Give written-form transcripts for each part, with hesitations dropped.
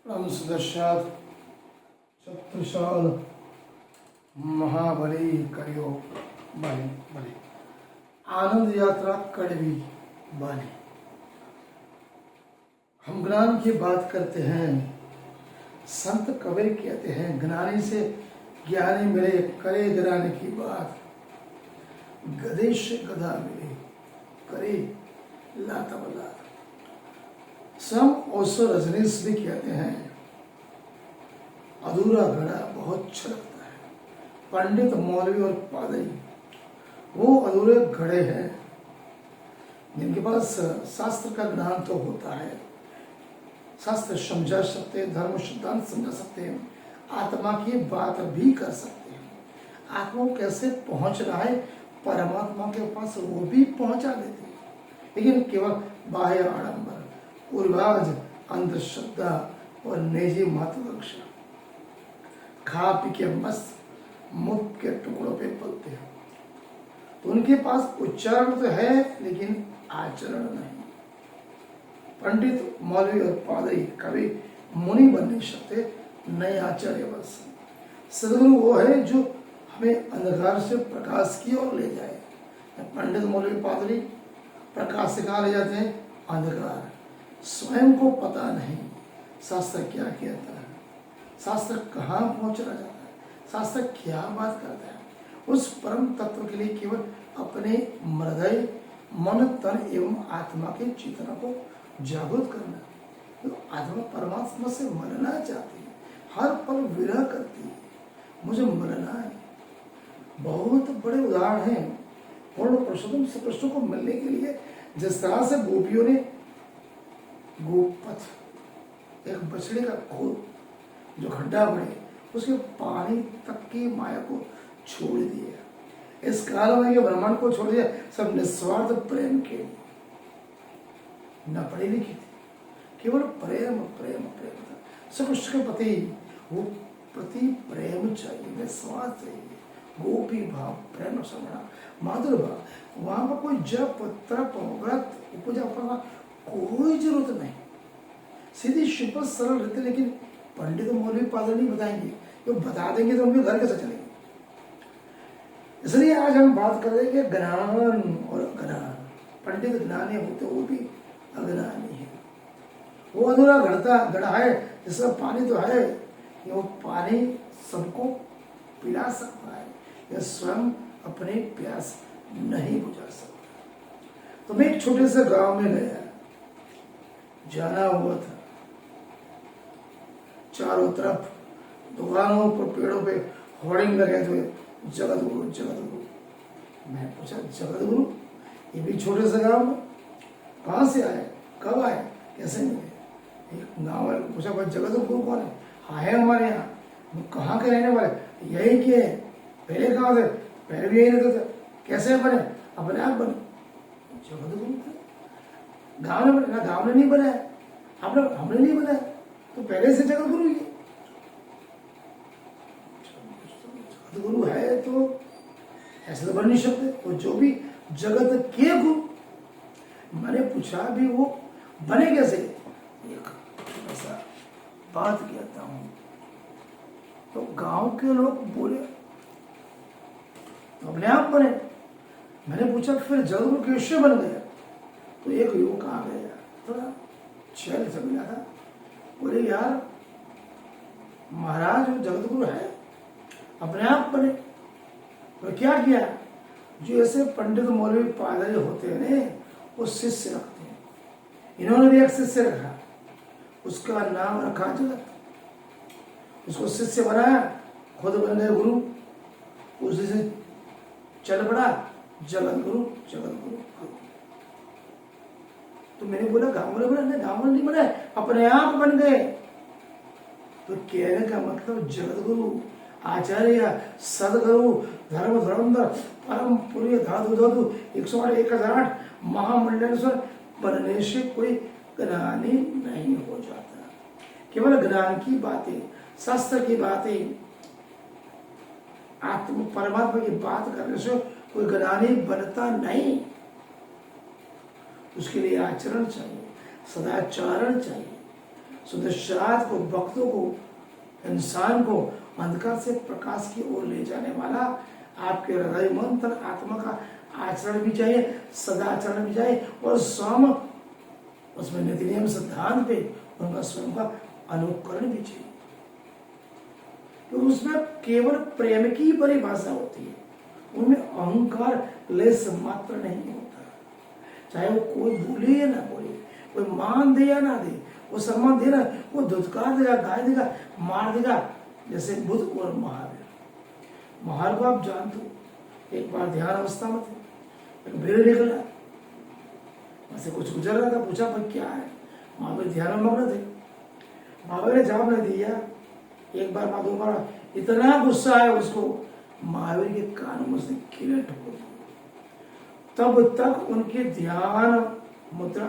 परम सदस्यात् शत्रुशाल महाबली करियो बलि बलि आनंद यात्रा कड़वी बाली। हम ज्ञान की बात करते हैं। संत कबीर कहते हैं, ज्ञानी से ज्ञानी मिले, करे ज्ञानी की बात। गधे से गधा मिले, करे लाता बला। सम ओसो रजनीश भी कहते हैं, अधूरा घड़ा बहुत छलकता है। पंडित, मौलवी और पादरी वो अधूरे घड़े हैं जिनके पास शास्त्र का ज्ञान तो होता है, शास्त्र समझा सकते हैं, धर्म सिद्धांत समझा सकते हैं, आत्मा की बात भी कर सकते हैं। आत्मा को कैसे पहुंचना है परमात्मा के पास वो भी पहुंचा देते हैं, लेकिन केवल बाह्य आडंबर, उर्वाज, अंधश्रद्धा और निजी महत्वाकांक्षा, खा पी के मस्त मुक्त के टुकड़ों पे पलते हैं। तो उनके पास उच्चारण तो है लेकिन आचरण नहीं। पंडित, मौलवी और पादरी कभी मुनि बन नहीं सकते, नए आचार्य बस। सदगुरु वो है जो हमें अंधकार से प्रकाश की ओर ले जाए। पंडित, मौलवी, पादरी प्रकाश से कहाँ ले जाते हैं? अंधकार। स्वयं को पता नहीं शास्त्र क्या कहता है, शास्त्र कहाँ पहुंचना जाता है, शास्त्र क्या बात करता है। उस परम तत्व के लिए केवल अपने हृदय, मन, तन एवं आत्मा के चेतना को जागृत करना। तो आत्मा परमात्मा से मिलना चाहती है, हर पल विरह करती है, मुझे मिलना है। बहुत बड़े उदाहरण हैं। पूर्ण पुरुषोत्तम श्री कृष्ण को मिलने के लिए जिस तरह से गोपियों ने गोपथ, एक बछड़े का खोल जो खड्डा बने, उसके पानी तक की माया को छोड़ दिया। इस काल में ये ब्रह्मांड को छोड़ दिया, सब निस्वार्थ प्रेम के लिए। न पढ़ी लिखी थी, केवल प्रेम प्रेम प्रेम था। सब उसके प्रति वो प्रति प्रेम चाहिए, निस्वार्थ चाहिए। गोपी भाव, प्रेम समझना, माधुर भाव। वहां पर कोई जप, तप, व्रत, पूजा करना कोई जरूरत नहीं। सीधी सिंपल सरल रहते, लेकिन पंडित, मौलवी, पादरी नहीं बताएंगे। वो बता देंगे तो उनके घर कैसे चलेंगे। इसलिए आज हम बात कर रहे हैं कि ज्ञान और अज्ञान। पंडित ज्ञानी होते वो भी अज्ञानी है। वो अधूरा घड़ा है जिसका पानी तो है, वो पानी सबको पिला सकता है, यह स्वयं अपने प्यास नहीं बुझा सकता। तो मैं एक छोटे से गांव में गया, जाना हुआ था। चारों तरफ दुकानों पर, पेड़ों पे होर्डिंग लगे थे, जगत गुरु जगत गुरु। मैं पूछा, जगत गुरु ये भी छोटे से गांव में कहाँ से आए, कब आए, कैसे मिले? एक गाँव वाले को पूछा, भाई जगत गुरु कौन है? हाँ है हमारे यहाँ। कहाँ के रहने वाले? यही के। पहले कहाँ थे? पहले भी यही रहते थे। कैसे बने? अपने आप बने। जगत गुरु थे, गाँव में बने ना, गाँव में नहीं बना है, हमने नहीं बनाया, तो पहले से जगत गुरु ही। जगत गुरु है तो ऐसे तो बन नहीं सकते। तो जो भी जगत के गुरु, मैंने पूछा भी वो बने कैसे? एक ऐसा बात कहता हूं। तो गांव के लोग बोले तो अपने आप बने। मैंने पूछा फिर जगत गुरु कैसे बन गया? तो एक युवक आ गया, थोड़ा चल से मिला था। बोले, यार महाराज वो जगत गुरु है, अपने आप बने। तो क्या किया? जो ऐसे पंडित, मौलवी, पादरी होते हैं ना, वो शिष्य रखते हैं। इन्होंने भी एक शिष्य रखा, उसका नाम रखा जगत। उसको शिष्य बनाया, खुद बन गए गुरु। उसी से चल पड़ा जगत गुरु जगत गुरु। तो मैंने बोला, गांव वाले बना? गांव वाले नहीं बना, अपने आप बन गए। तो कहने का मतलब जगत गुरु, आचार्य, सदगुरु, धर्म धर्मधर, परम पुण्य, धाधु धाधु, 108 1008 महामंडलेश्वर बनने से कोई ज्ञानी नहीं हो जाता। केवल ज्ञान की बातें, शास्त्र की बातें, आत्म परमात्मा की बात करने से कोई ज्ञानी बनता नहीं। उसके लिए आचरण चाहिए, सदाचारण चाहिए, सुदर्शनाथ को, भक्तों को, इंसान को अंधकार से प्रकाश की ओर ले जाने वाला आपके हृदय मन तन आत्मा का आचरण भी चाहिए, सदाचरण भी चाहिए, और सम उसमें नीति नियम सिद्धांत पे उनका स्वयं का अनुकरण भी चाहिए। तो उसमें केवल प्रेम की परिभाषा होती है, उनमें अहंकार लेस मात्र नहीं होता। चाहे वो कोई बोले या ना बोले, कोई मान दे या ना दे, वो सम्मान दे रहा है, वो धुतकार देगा, गाय देगा, मार देगा, जैसे बुद्ध और महावीर। महावीर को आप जानते हो, एक बार ध्यान अवस्था में थे, एक भीड़ निकला, वैसे कुछ गुजर रहा था, पूछा भाई क्या है, महावीर ध्यान में मग्न थे। महावीर ने जवाब नहीं दिया, एक बार दो बार, इतना गुस्सा है उसको, महावीर के कानों में से कीड़े ठोक दिए। तब तक उनके ध्यान मुद्रा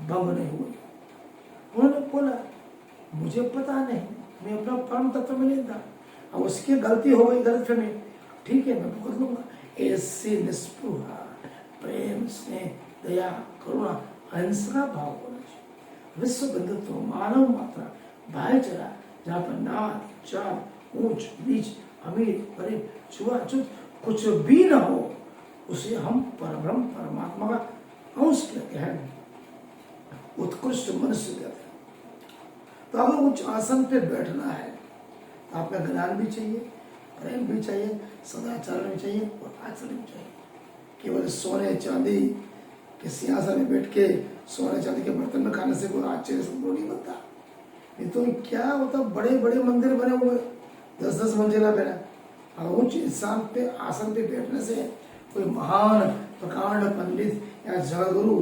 भंग नहीं हुई। उन्होंने बोला मुझे पता नहीं, मैं अपना परम तत्व में नहीं था, अब उसकी गलती हो गई, गलत फहमी, ठीक है मैं भुगत लूंगा। ऐसे निस्पृहा प्रेम स्नेह दया करुणा अहिंसा का भाव होना चाहिए। विश्व बंधुत्व मानव मात्रा भाईचारा, जहाँ पर नाद जात ऊंच नीच अमीर गरीब छुआछूत कुछ भी न हो, उसे हम परब्रह्म परमात्मा का अंश कहते हैं, उत्कृष्ट मनुष्य कहते हैं। तो अगर उच्च आसन पे बैठना है तो आपका ज्ञान भी चाहिए, प्रेम भी चाहिए, सदाचरण भी चाहिए और आचरण भी चाहिए। केवल सोने चांदी के सिंहासन में बैठ के सोने चांदी के बर्तन में खाने से कोई आश्चर्य संभव नहीं बनता। नहीं तो क्या होता, बड़े बड़े मंदिर बने हुए 10-10 मंजिला बना, और उच्च इंसान पे आसन पे बैठने से कोई महान प्रकांड पंडित या जगदगुरु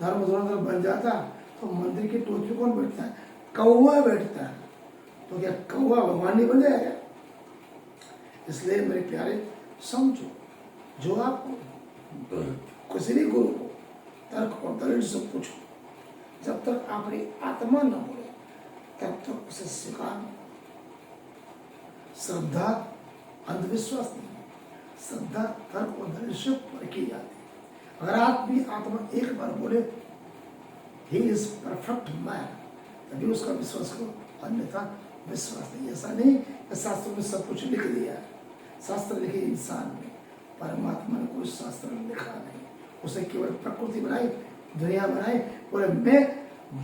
धर्म धुरंधर बन जाता तो मंदिर की टोपी कौन बैठता है? कौवा बैठता है। तो क्या कौवा भगवान नहीं बन जाएगा? इसलिए मेरे प्यारे समझो, जो आपको किसी भी गुरु को तर्क और दलील से पूछो, जब तक अपनी आत्मा न बोले तब तक उसे स्वीकार नहीं। श्रद्धा अंधविश्वास नहीं, श्रद्धा तर्क और दलील से परखी जाती है। अगर आपकी आत्मा एक बार बोले ही इज परफेक्ट मैन, तभी उसका विश्वास करो, अन्यथा विश्वास नहीं। ऐसा नहीं कि शास्त्रों में सब कुछ लिख दिया है, शास्त्र लिखे इंसान में, परमात्मा ने कोई शास्त्र लिखा नहीं। उसे केवल प्रकृति बनाई, दुनिया बनाई, और मैं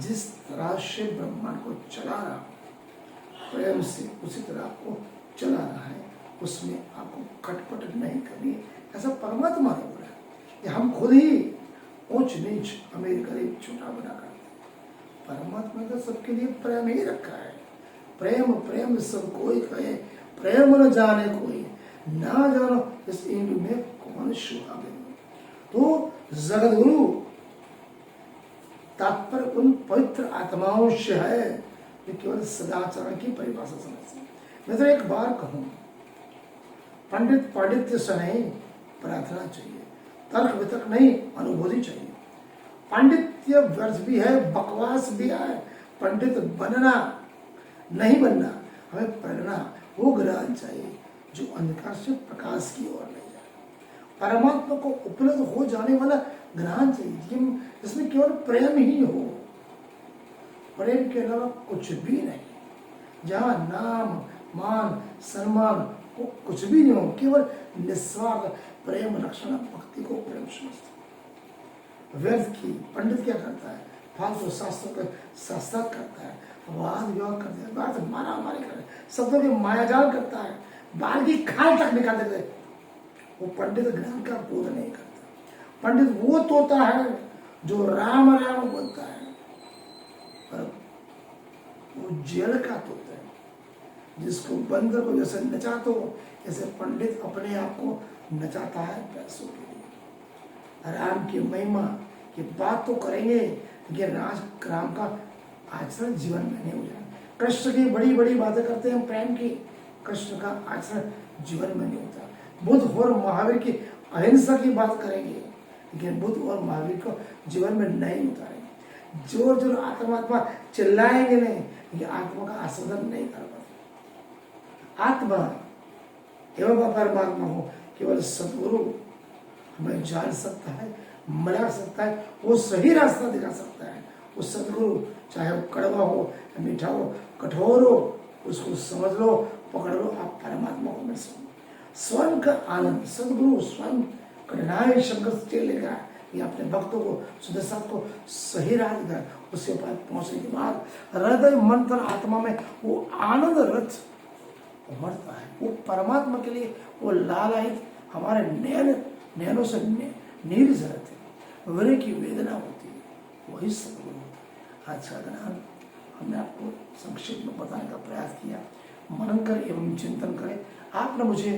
जिस तरह से ब्रह्मांड को चला रहा हूं प्रेम से उसी तरह आपको चला रहा है, उसमें आपको खटपट नहीं करनी है। ऐसा परमात्मा ने बोला कि हम खुद ही ऊंच नीच अमीर गरीब छोटा बड़ा करते हैं। परमात्मा ने सबके लिए प्रेम ही रखा है। प्रेम प्रेम सब कोई कहे, प्रेम न जाने कोई, ना जानो इस इंद्र में कौन सुहागे। तो जगदगुरु तात्पर्य उन पवित्र आत्माओं से है जो केवल सदाचरण की परिभाषा समझते हैं। मैं तो एक बार कहूं, पंडित पांडित्य से नहीं प्रार्थना चाहिए, तर्क वितर्क नहीं अनुभूति चाहिए। पांडित्य व्यर्थ भी है, बकवास भी है। पंडित बनना नहीं बनना, हमें प्रेरणा वो ज्ञान चाहिए जो अंधकार से प्रकाश की ओर ले जाए। परमात्मा को उपलब्ध हो जाने वाला ज्ञान चाहिए जिसमें केवल प्रेम ही हो, प्रेम के अलावा कुछ भी नहीं। जहाँ नाम मान सम्मान को कुछ भी नहीं हो, केवल निस्वार्थ प्रेम रक्षण भक्ति को प्रेम समझते। व्यर्थ की पंडित क्या करता है? फालतू शास्त्रों के शास्त्रार्थ करता है, वाद विवाद करता है, बात मारा मारी करता है, शब्दों के मायाजाल करता है, बाल की खाल तक निकाल देते हैं। वो पंडित ज्ञान का बोध नहीं करता। पंडित वो तोता है जो राम राम बोलता है, पर वो जेल का तोता है जिसको बंदर को जैसे नचाते हो, ऐसे पंडित अपने आप को नचाता है पैसों के लिए। राम की महिमा की बात तो करेंगे, लेकिन राम का आचरण जीवन में नहीं हो जाए। कृष्ण की बड़ी बड़ी बातें करते हैं प्रेम की, कृष्ण का आचरण जीवन में नहीं होता। बुद्ध और महावीर की अहिंसा की बात करेंगे, लेकिन बुद्ध और महावीर को जीवन में नहीं उतारेंगे। जोर जोर आत्मा चिल्लाएंगे नहीं, लेकिन आत्मा का आस्वादन नहीं कर पाते। आत्मा एवं परमात्मा हो, केवल सदगुरु हमें जान सकता है, मिला सकता है, वो सही रास्ता दिखा सकता है। वो सदगुरु चाहे वो कड़वा हो या मीठा हो, कठोर हो, उसको समझ लो, पकड़ लो, आप परमात्मा को मिल सकते। स्वयं का आनंद सदगुरु स्वयं कठिनाई संघर्ष के लेकर आए, ये अपने भक्तों को सुदर्शन को सही राह दिखाए। उसके बाद पहुंचने के बाद हृदय मन तन आत्मा में वो आनंद रथ उमड़ता है। वो परमात्मा के लिए वो लालायित हमारे नैनों से नीर रहते हैं, हृदय की वेदना होती है, वही सदगुरु होता है। आज का ज्ञान हमने आपको संक्षिप्त में बताने का प्रयास किया। मनन करें एवं चिंतन करें। आपने मुझे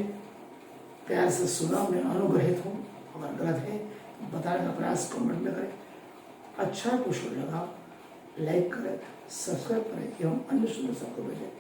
प्यार से सुना, मैं अनुग्रहित हूँ। अगर गलत है तो बताने का प्रयास कमेंट में करें। अच्छा कुछ लगा लाइक करें, सब्सक्राइब करें एवं अन्य सुंदर सबको भेजें।